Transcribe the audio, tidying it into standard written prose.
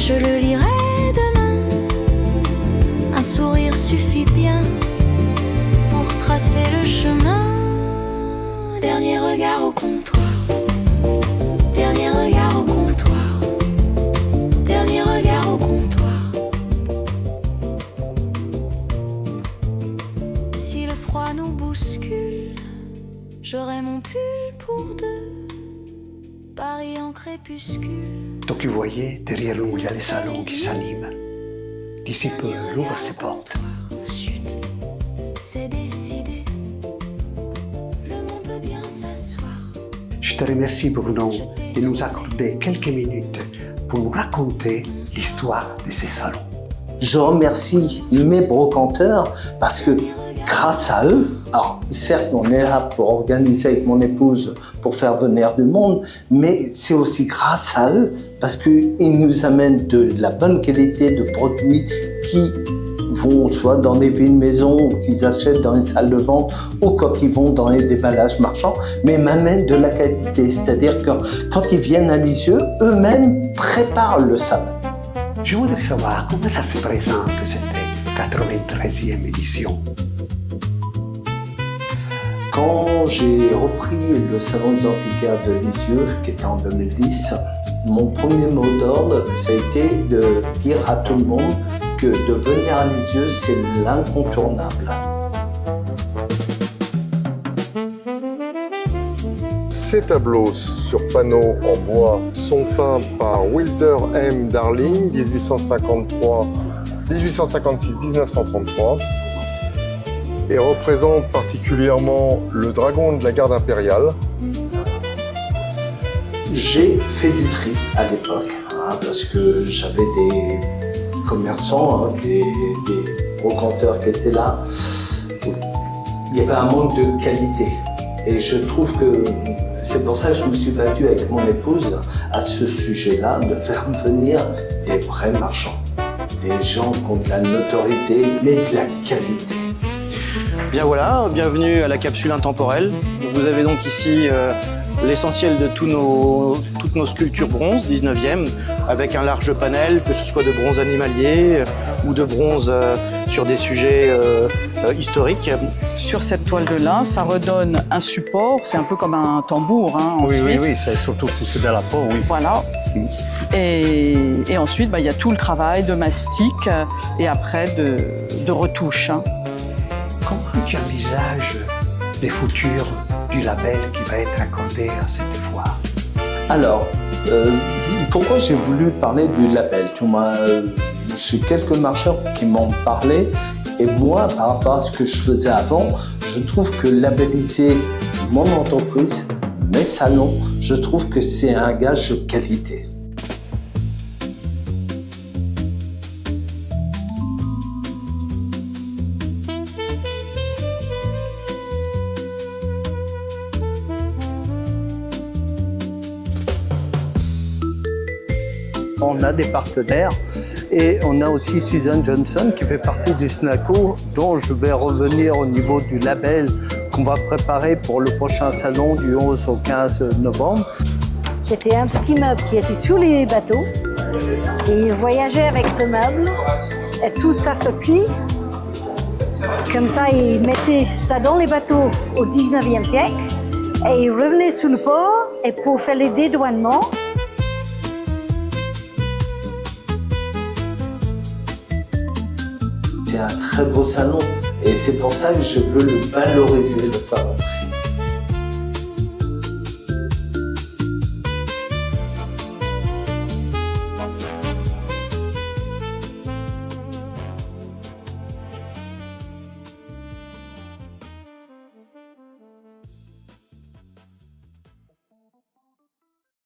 je le lirai demain. Un sourire suffit bien pour tracer le chemin. Dernier regard au comptoir. Dernier regard au comptoir. Dernier regard au comptoir. Si le froid nous bouscule, j'aurai mon pull pour deux. Paris en crépuscule. Donc vous voyez, derrière nous, il y a les salons qui s'animent. D'ici peu, il ouvre ses portes. Chut, c'est décidé. Le monde peut bien s'asseoir. Je te remercie, Bruno, de nous accorder quelques minutes pour nous raconter l'histoire de ces salons. Je remercie mes brocanteurs parce que grâce à eux, alors certes on est là pour organiser avec mon épouse pour faire venir du monde, mais c'est aussi grâce à eux parce qu'ils nous amènent de la bonne qualité de produits qui vont soit dans des villes maisons ou qu'ils achètent dans les salles de vente ou quand ils vont dans les déballages marchands, mais m'amènent de la qualité, c'est-à-dire que quand ils viennent à Lisieux, eux-mêmes préparent le salon. Je voudrais savoir comment ça se présente cette 93e édition. Quand j'ai repris le Salon des antiquaires de Lisieux, qui était en 2010, mon premier mot d'ordre, ça a été de dire à tout le monde que de venir à Lisieux, c'est l'incontournable. Ces tableaux sur panneaux en bois sont peints par Wilder M. Darling, 1856-1933, et représentent particulièrement le dragon de la garde impériale. J'ai fait du tri à l'époque, parce que j'avais des commerçants, des brocanteurs qui étaient là. Il y avait un manque de qualité. Et je trouve que c'est pour ça que je me suis battu avec mon épouse à ce sujet-là, de faire venir des vrais marchands, des gens qui ont de la notoriété, mais de la qualité. Bien voilà, bienvenue à la capsule intemporelle. Vous avez donc ici l'essentiel de toutes nos sculptures bronze 19e, avec un large panel, que ce soit de bronze animalier ou de bronze sur des sujets historiques. Sur cette toile de lin, ça redonne un support, c'est un peu comme un tambour. Hein, oui, surtout si c'est de la peau, oui. Voilà. Et ensuite, il y a tout le travail de mastic et après de retouche. Hein. Comment tu envisages les futurs du label qui va être accordé à cette foire? Alors, pourquoi j'ai voulu parler du label? J'ai quelques marcheurs qui m'ont parlé et moi, par rapport à ce que je faisais avant, je trouve que labelliser mon entreprise, mes salons, je trouve que c'est un gage de qualité. On a des partenaires et on a aussi Susan Johnson qui fait partie du SNACO, dont je vais revenir au niveau du label qu'on va préparer pour le prochain salon du 11 au 15 novembre. C'était un petit meuble qui était sur les bateaux et il voyageait avec ce meuble et tout ça se plie. Comme ça, il mettait ça dans les bateaux au 19e siècle et il revenait sur le port et pour faire les dédouanements. C'est un très beau salon et c'est pour ça que je veux le valoriser, le salon.